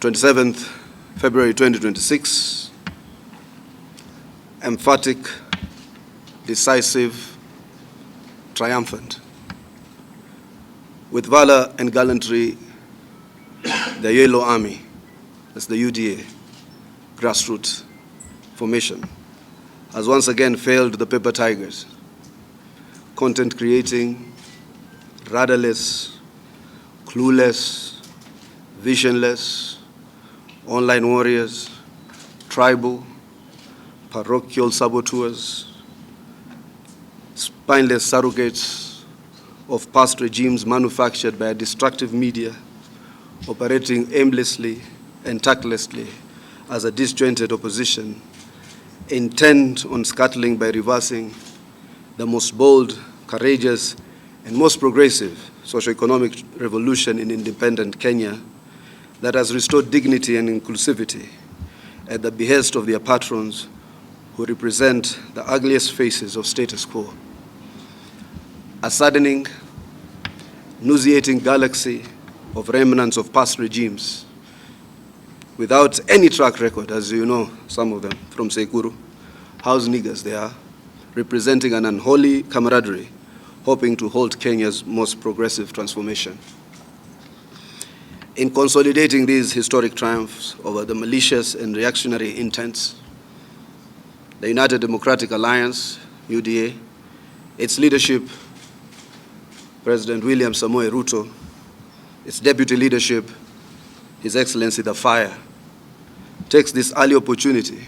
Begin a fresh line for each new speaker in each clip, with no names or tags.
27th February 2026, emphatic, decisive, triumphant. With valor and gallantry, the Yellow Army, that's the UDA grassroots formation, has once again failed the paper tigers, content creating, rudderless, clueless, visionless, online warriors, tribal, parochial saboteurs, spineless surrogates of past regimes manufactured by a destructive media, operating aimlessly and tactlessly as a disjointed opposition, intent on scuttling by reversing the most bold, courageous, and most progressive socio-economic revolution in independent Kenya that has restored dignity and inclusivity at the behest of their patrons who represent the ugliest faces of status quo. A saddening, nauseating galaxy of remnants of past regimes without any track record, as you know, some of them from Sekuru, house niggers they are, representing an unholy camaraderie, hoping to halt Kenya's most progressive transformation. In consolidating these historic triumphs over the malicious and reactionary intents, the United Democratic Alliance, UDA, its leadership, President William Samoei Ruto, its deputy leadership, His Excellency the Fire, takes this early opportunity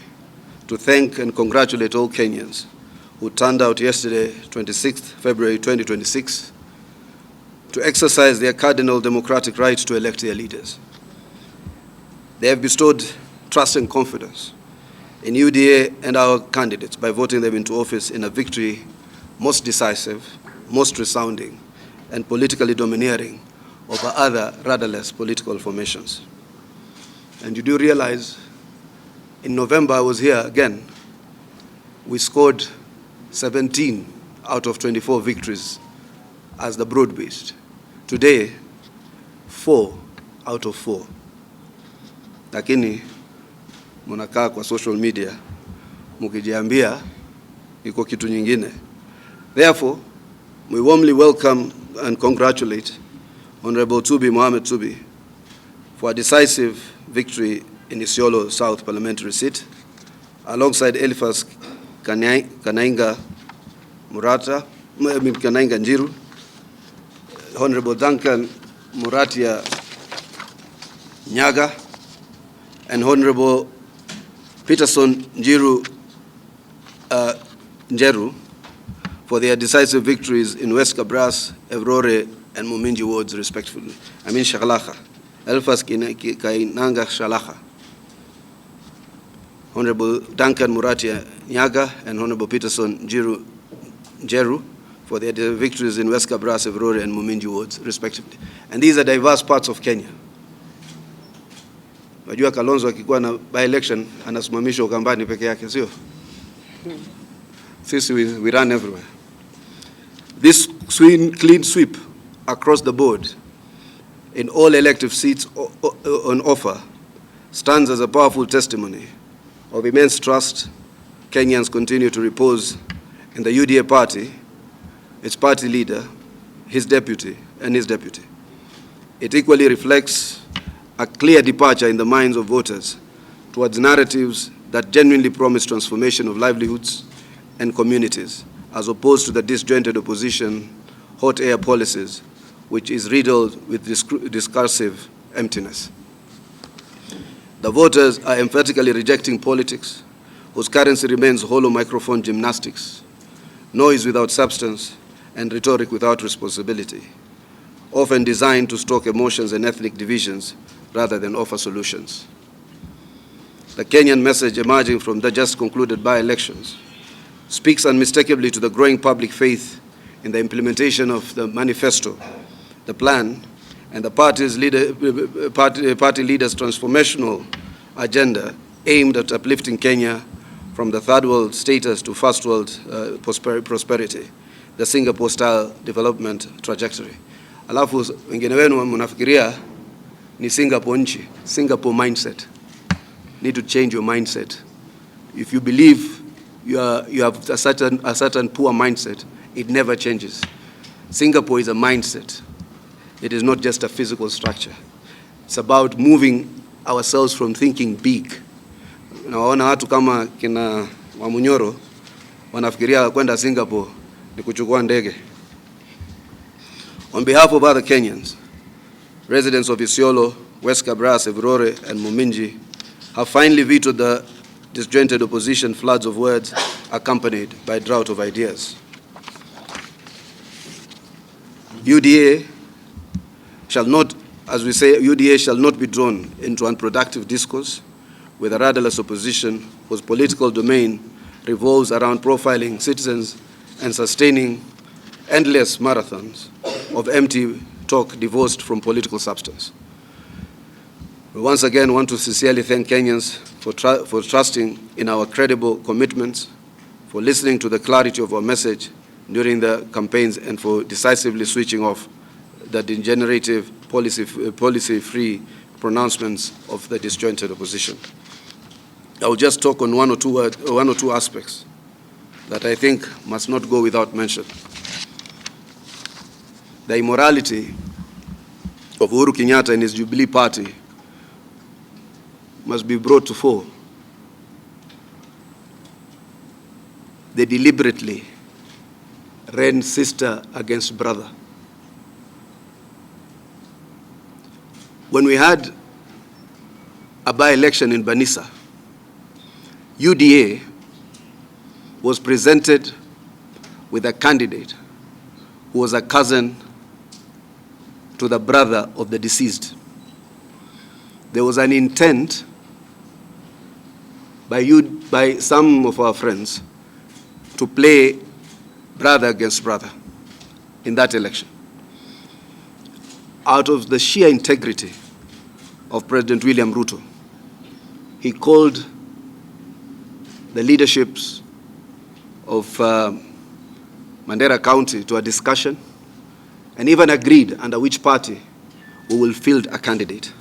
to thank and congratulate all Kenyans who turned out yesterday, 26th February 2026, to exercise their cardinal democratic right to elect their leaders. They have bestowed trust and confidence in UDA and our candidates by voting them into office in a victory most decisive, most resounding, and politically domineering over other rudderless political formations. And you do realize, in November I was here again, we scored 17 out of 24 victories as the broad beast. Today, 4 out of 4. Lakini munakaa kwa social media mukijiambia iko kitu nyingine. Therefore, we warmly welcome and congratulate Honorable Tubi Mohamed Tubi for a decisive victory in Isiolo South Parliamentary seat, alongside Eliphas Kanainga Njiru, Honorable Duncan Muratia Nyaga, and Honorable Peterson Njeru for their decisive victories in West Kabras, Evrore, and Muminji wards, respectively. Shagalacha, Elfas Kainanga Shalacha, Honorable Duncan Muratia Nyaga, and Honorable Peterson Njeru for their victories in West Kabras, Evrore, and Muminji wards, respectively. And these are diverse parts of Kenya. Wajua Kalonzo akikuwa na by-election anasimamisha Ukambani peke yake, sio? Sisi we run everywhere. This clean sweep across the board in all elective seats on offer stands as a powerful testimony of immense trust Kenyans continue to repose in the UDA party, its party leader, his deputy, and his deputy. It equally reflects a clear departure in the minds of voters towards narratives that genuinely promise transformation of livelihoods and communities, as opposed to the disjointed opposition, hot air policies, which is riddled with discursive emptiness. The voters are emphatically rejecting politics, whose currency remains hollow microphone gymnastics, noise without substance, and rhetoric without responsibility, often designed to stoke emotions and ethnic divisions rather than offer solutions. The Kenyan message emerging from the just concluded by-elections speaks unmistakably to the growing public faith in the implementation of the manifesto, the plan, and the party leaders' transformational agenda aimed at uplifting Kenya from the third world status to first world prosperity, the Singapore-style development trajectory. Alafu wengine wenu mnafikiria ni Singapore nchi, Singapore mindset. Need to change your mindset. If you believe you have a certain poor mindset, it never changes. Singapore is a mindset. It is not just a physical structure. It's about moving ourselves from thinking big. Nawaona watu kama kina Wamunyoro wanafikiria kwenda Singapore ni kuchukua ndege. On behalf of other Kenyans, residents of Isiolo, West Kabras, Evrore, and Muminji have finally vetoed the disjointed opposition floods of words accompanied by drought of ideas. UDA shall not, as we say, UDA shall not be drawn into unproductive discourse with a rudderless opposition whose political domain revolves around profiling citizens and sustaining endless marathons of empty talk divorced from political substance. We once again want to sincerely thank Kenyans for trusting in our credible commitments, for listening to the clarity of our message during the campaigns, and for decisively switching off the degenerative policy-free pronouncements of the disjointed opposition. I will just talk on one or two aspects that I think must not go without mention. The immorality of Uhuru Kenyatta and his Jubilee Party must be brought to fore. They deliberately ran sister against brother. When we had a by-election in Banissa, UDA was presented with a candidate who was a cousin to the brother of the deceased. There was an intent by some of our friends to play brother against brother in that election. Out of the sheer integrity of President William Ruto, he called the leaderships of Mandera County to a discussion and even agreed under which party we will field a candidate.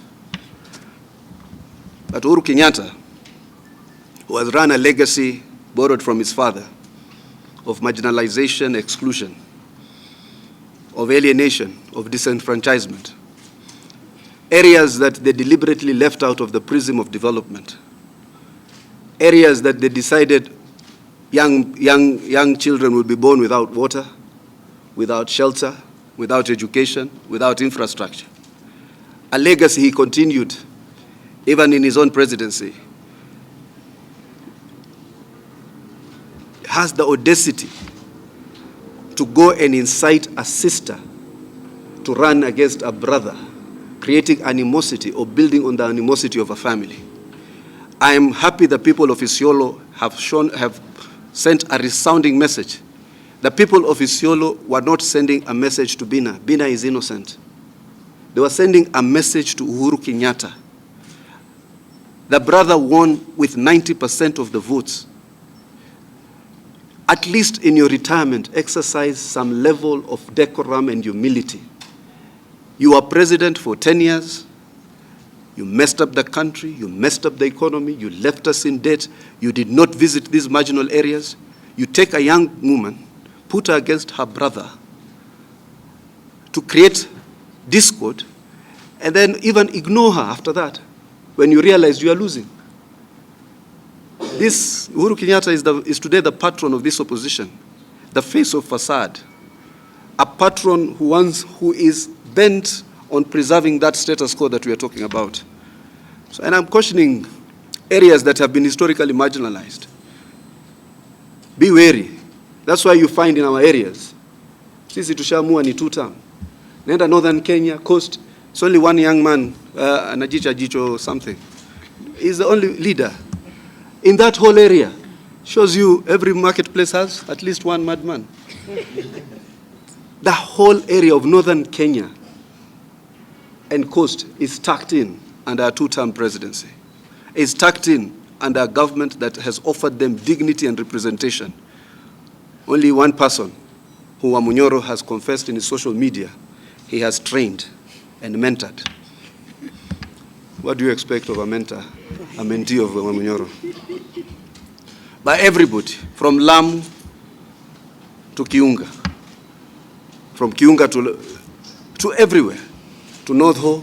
But Uhuru Kenyatta, who has run a legacy borrowed from his father of marginalization, exclusion, of alienation, of disenfranchisement, areas that they deliberately left out of the prism of development, areas that they decided young children will be born without water, without shelter, without education, without infrastructure. A legacy he continued even in his own presidency. Has the audacity to go and incite a sister to run against a brother, creating animosity or building on the animosity of a family. I am happy the people of Isiolo have sent a resounding message. The people of Isiolo were not sending a message to Bina. Bina is innocent. They were sending a message to Uhuru Kenyatta. The brother won with 90% of the votes. At least in your retirement, exercise some level of decorum and humility. You were president for 10 years. You messed up the country. You messed up the economy. You left us in debt. You did not visit these marginal areas. You take a young woman, put her against her brother to create discord, and then even ignore her after that when you realize you are losing. This Uhuru Kenyatta is today the patron of this opposition, the face of facade, a patron who is bent on preserving that status quo that we are talking about. So, and I'm cautioning areas that have been historically marginalized. Be wary. That's why you find in our areas, sisi tushamua ni 2-term. Nenda northern Kenya, coast, it's only one young man, Anajicha Jicho something. He's the only leader. In that whole area, shows you every marketplace has at least one madman. The whole area of northern Kenya and coast is tucked in under a 2-term presidency. It's tucked in under a government that has offered them dignity and representation. Only one person, who Wamunyoro has confessed in his social media, he has trained and mentored. what do you expect of a mentor, a mentee of Mamunyoro? By everybody, from Lamu to Kiunga, from Kiunga to everywhere, to North Ho,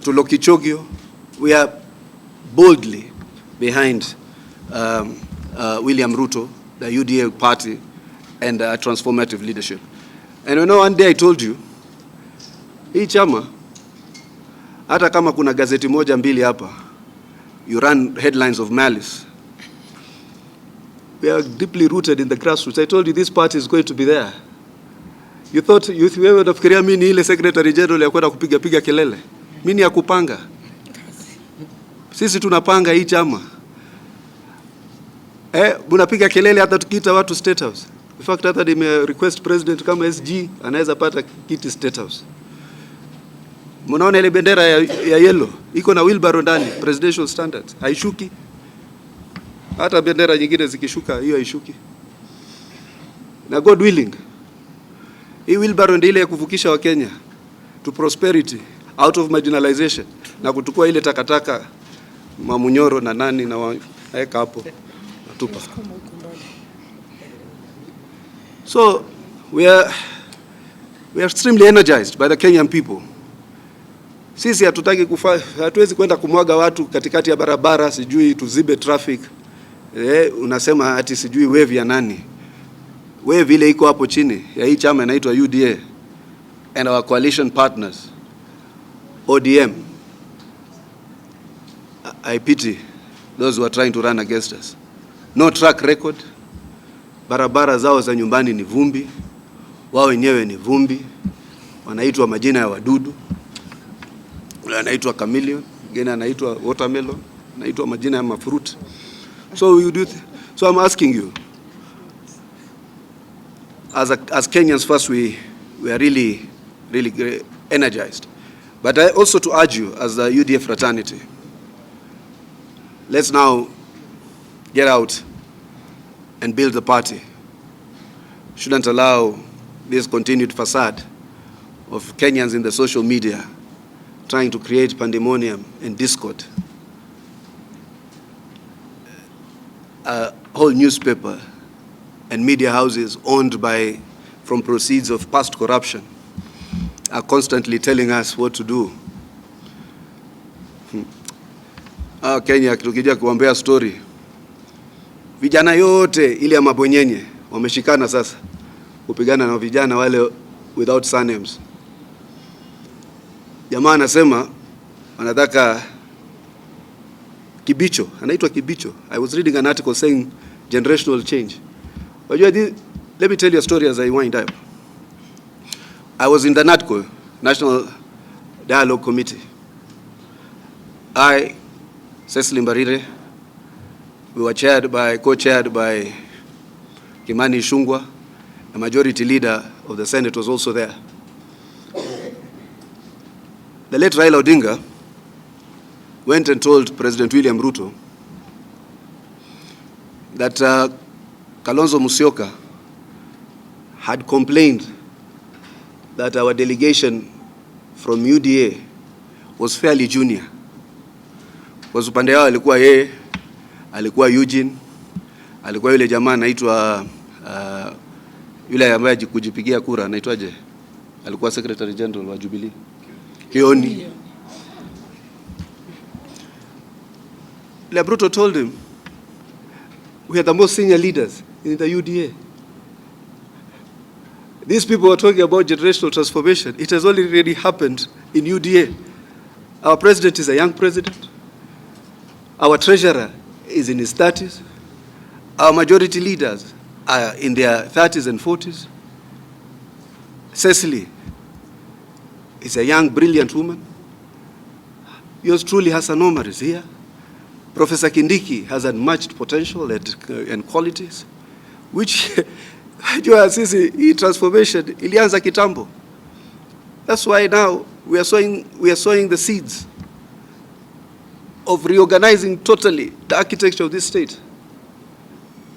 to Lokichogio. We are boldly behind William Ruto, the UDA party, and transformative leadership. And you know, one day I told you, hii chama, hata kama kuna gazeti moja mbili hapa, you run headlines of malice. We are deeply rooted in the grassroots. I told you this party is going to be there. You thought, wewe unafikiria mimi ni ile secretary general ya kwenda kupiga kelele? Mimi ni ya kupanga. Sisi tunapanga hii chama. Munapiga kelele hata tukiita watu State House. In fact, hata nime request president kama SG anaweza pata kiti State House. Munaona ile bendera ya yellow iko na wheelbarrow ndani, presidential standards. Haishuki. Hata bendera nyingine zikishuka hiyo haishuki. Na God willing, hii wheelbarrow ndio ile ya kuvukisha wa Kenya to prosperity, out of marginalization, na kutukua ile takataka Mamunyoro na nani na waeka hapo natupa. So we are extremely energized by the Kenyan people. Sisi hatuwezi kwenda kumwaga watu katikati ya barabara, sijui tuzibe traffic. Unasema ati sijui wave ya nani. Wave ile iko hapo chini ya hii chama inaitwa UDA and our coalition partners ODM. I pity those who are trying to run against us. No track record. Barabara zao za nyumbani ni vumbi. Wao wenyewe ni vumbi. Wanaitwa majina ya wadudu. Anaitwa chameleon, mwingine anaitwa watermelon, anaitwa majina ya mafruit. So so I'm asking you, as Kenyans, first we are really energized, but I also to urge you as the UDA fraternity, let's now get out and build the party. Shouldn't allow this continued facade of Kenyans in the social media trying to create pandemonium and discord. A whole newspaper and media houses owned from proceeds of past corruption are constantly telling us what to do. Kenya tukija kuambia story, vijana yote ile ya mabonyenye wameshikana sasa kupigana na vijana wale without surnames. Jamaa anasema anataka Kibicho, anaitwa Kibicho. I was reading an article saying generational change. But let me tell you a story as I wind up. I was in the NADCO, National Dialogue Committee. I, Cecily Mbarire, we were co-chaired by Kimani Ichung'wah. The majority leader of the Senate was also there. The late Raila Odinga went and told President William Ruto that Kalonzo Musyoka had complained that our delegation from UDA was fairly junior. Kwa upande wao alikuwa yeye, alikuwa Eugene, alikuwa yule jamaa anaitwa yule ambaye kujipigia kura anaitwaje? Alikuwa Secretary General wa Jubilee. Kioni. Bruto told him, we are the most senior leaders in the UDA. These people are talking about generational transformation. It has already happened in UDA. Our president is a young president. Our treasurer is in his 30s. Our majority leaders are in their 30s and 40s. Cecily is a young, brilliant woman. Yours truly has anomalies here. Professor Kindiki has unmatched potential and qualities, which hii transformation ilianza kitambo. That's why now we are sowing the seeds of reorganizing totally the architecture of this state,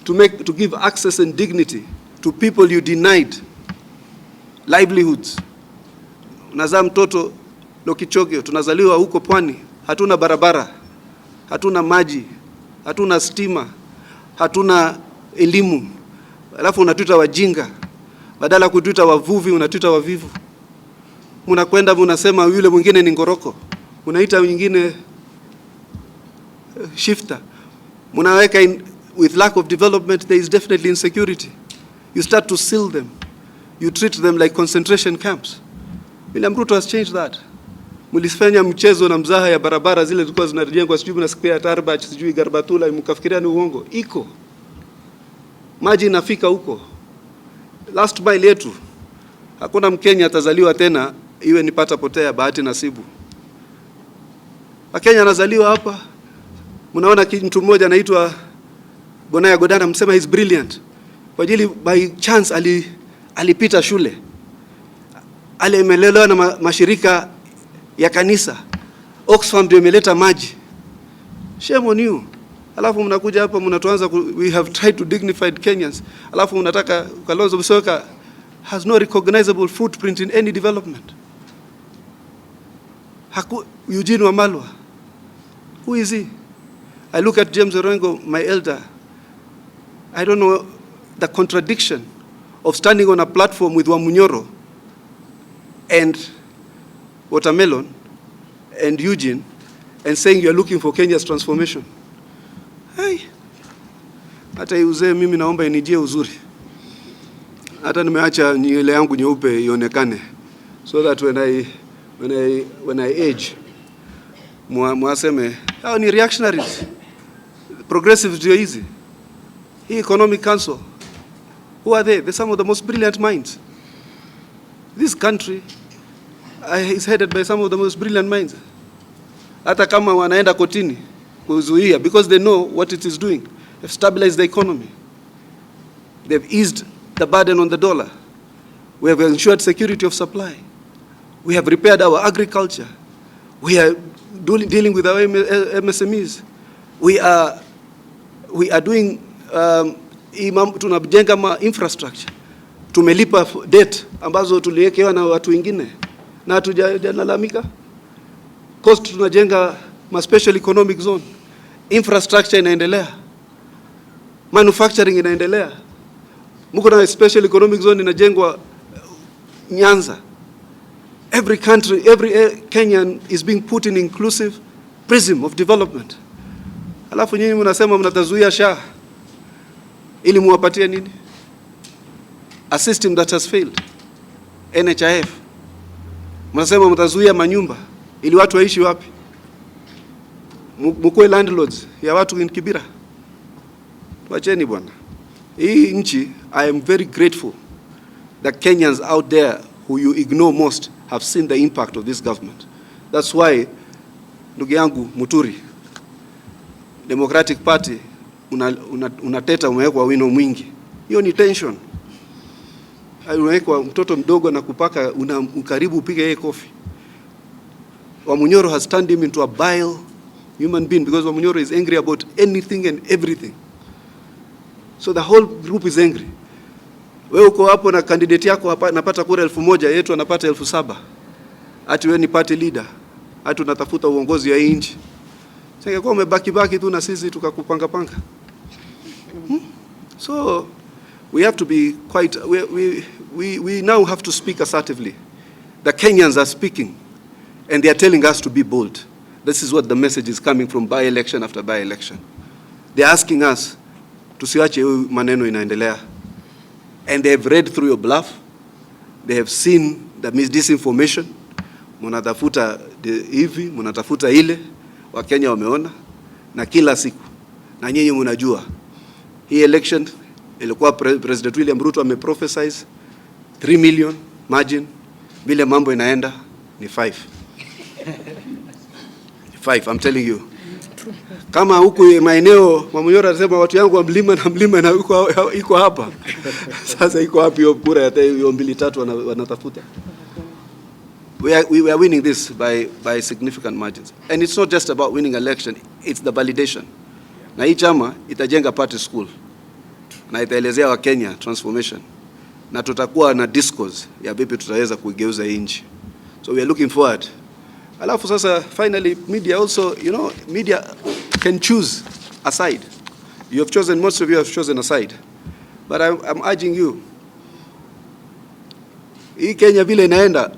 to give access and dignity to people you denied livelihoods. Unazaa mtoto Lokichogio, tunazaliwa huko pwani, hatuna barabara, hatuna maji, hatuna stima, hatuna elimu. Alafu unatuita wajinga, badala kutuita wavuvi unatuita wavivu. Unakwenda unasema yule mwingine ni ngoroko, unaita mwingine shifter. Munaweka with lack of development there is definitely insecurity. You start to seal them. You treat them like concentration camps. William Ruto has changed that. Mlifanya mchezo na mzaha ya barabara zile zilikuwa zinajengwa sijui na square Tarbach sijui Garbatula, mkafikiria ni uongo. Iko maji inafika huko. Last mile yetu, hakuna Mkenya atazaliwa tena iwe nipata potea bahati nasibu. Wakenya anazaliwa hapa. Mnaona mtu mmoja anaitwa Bonaya Godana, msema he's brilliant. Kwa ajili by chance alipita shule. Alimelelewa na mashirika ya kanisa. Oxfam ndio imeleta maji. Shame on you. Alafu mnakuja hapa mnatuanza we have tried to dignify Kenyans. Alafu mnataka Kalonzo Musyoka has no recognizable footprint in any development. Eugene Wamalwa, who is he? I look at James Orengo, my elder. I don't know the contradiction of standing on a platform with Wamunyoro and Watermelon and Eugene and saying you are looking for Kenya's transformation. Hey, hata uzee mimi naomba inijie uzuri. Hata nimeacha nywele yangu nyeupe ionekane so that when I age mwaseme hao ni reactionaries. Progressives ndio hizi. Hii Economic Council, who are they? They're some of the most brilliant minds. This country is headed by some of the most brilliant minds. Hata kama wanaenda kotini kuzuia because they know what it is doing. They've stabilized the economy. They've eased the burden on the dollar. We have ensured security of supply. We have repaired our agriculture. We are dealing with our MSMEs. We are doing tunajenga infrastructure. Tumelipa debt ambazo tuliwekewa na watu wengine na hatujalalamika. Cost tunajenga special economic zone. Infrastructure inaendelea. Manufacturing inaendelea. Mko na special economic zone inajengwa Nyanza. Every country, every Kenyan is being put in inclusive prism of development. Alafu nyinyi mnasema mnatazuia SHA ili muwapatie nini? A system that has failed. NHIF. Mnasema mtazuia manyumba ili watu waishi wapi? Mkwe landlords ya watu in Kibera. Wacheni bwana. Hii nchi, I am very grateful that Kenyans out there who you ignore most have seen the impact of this government. That's why ndugu yangu Muturi, Democratic Party unateta umewekwa wino mwingi. Hiyo ni tension. Unawekwa mtoto mdogo na kupaka karibu upige yeye kofi. Wamunyoro has turned him into a vile human being because Wamunyoro is angry about anything and everything. So the whole group is angry. Wewe uko hapo na candidate yako hapa anapata kura 1000, yetu anapata 7000. Ati wewe ni party leader. Ati unatafuta uongozi ya nchi. Sasa kwa umebaki tu na sisi tukakupanga panga. So we have to be quite we now have to speak assertively. The Kenyans are speaking and they are telling us to be bold. This is what the message is coming from by-election after by-election. They are asking us tusiache maneno inaendelea. And they have read through your bluff. They have seen the disinformation. Mnatafuta hivi, mnatafuta ile. Wakenya wameona na kila siku. Na nyinyi mnajua. Hii election ilikuwa President William Ruto ameprophesize 3 million margin. Vile mambo inaenda ni 5. 5, I'm telling you. Kama huku maeneo Wamunyoro anasema watu yangu wa mlima na iko hapa. Sasa iko wapi hiyo kura ya 2-3 wanatafuta? We are winning this by significant margins. And it's not just about winning election, it's the validation. Na hii chama itajenga party school. Na itaelezea wa Kenya transformation. Na tutakuwa na discourse ya vipi tutaweza kuigeuza nchi. So we are looking forward Alafu sasa finally media also, you know, media can choose a side. You have chosen, most of you have chosen a side. But I'm urging you, hii Kenya vile inaenda,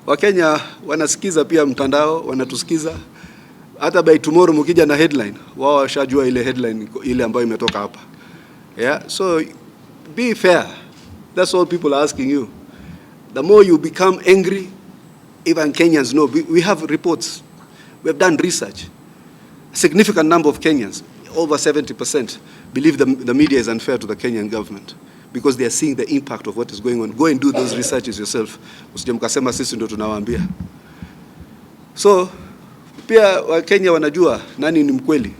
Wakenya wanasikiza pia mtandao, wanatusikiza. Hata by tomorrow mkija na headline, wao washajua ile headline ile ambayo imetoka hapa. Yeah, so be fair. That's all people are asking you. The more you become angry, even Kenyans know. We have reports. We have done research. A significant number of Kenyans, over 70%, believe the media is unfair to the Kenyan government because they are seeing the impact of what is going on. Go and do those researches yourself. Usije mkasema sisi ndio tunawaambia. So pia Wakenya wanajua nani ni mkweli.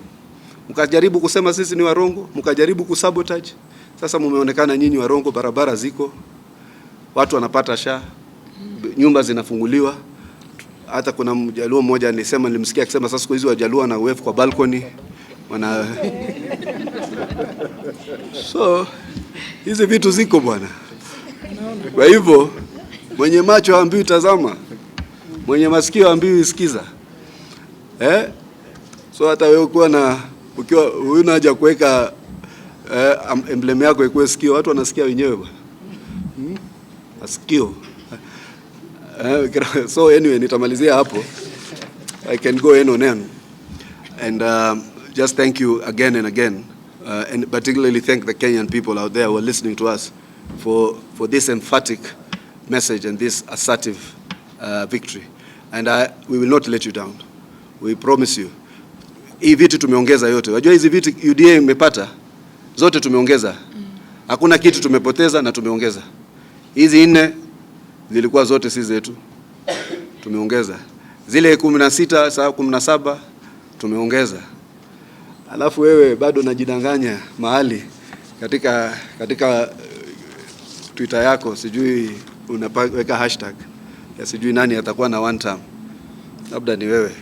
Mkajaribu kusema sisi ni warongo, mkajaribu kusabotage. Sasa mumeonekana nyinyi warongo, barabara ziko, watu wanapata sha, nyumba zinafunguliwa. Hata kuna mjaluo mmoja anisema, nilimsikia akisema sasa siku hizi wajaluo na wave kwa balcony wana so hizi vitu ziko bwana. Kwa hivyo mwenye macho haambiwi tazama, mwenye masikio haambiwi sikiza. So hata wewe ukiwa huna haja kuweka emblem yako ikuwe sikio, watu wanasikia wenyewe bwana. Masikio. So anyway, nitamalizia hapo. I can go in on end. And just thank you again and again. And particularly thank the Kenyan people out there who are listening to us for this emphatic message and this assertive victory. And we will not let you down. We promise you. Hii viti tumeongeza yote. Wajua hizi viti UDA imepata zote tumeongeza. Hakuna kitu tumepoteza na tumeongeza. Hizi 4 zilikuwa zote si zetu. Tumeongeza. Zile 16 saa 17 tumeongeza. Alafu wewe bado unajidanganya mahali katika Twitter yako, sijui unaweka hashtag ya sijui nani atakuwa na one term. Labda ni wewe.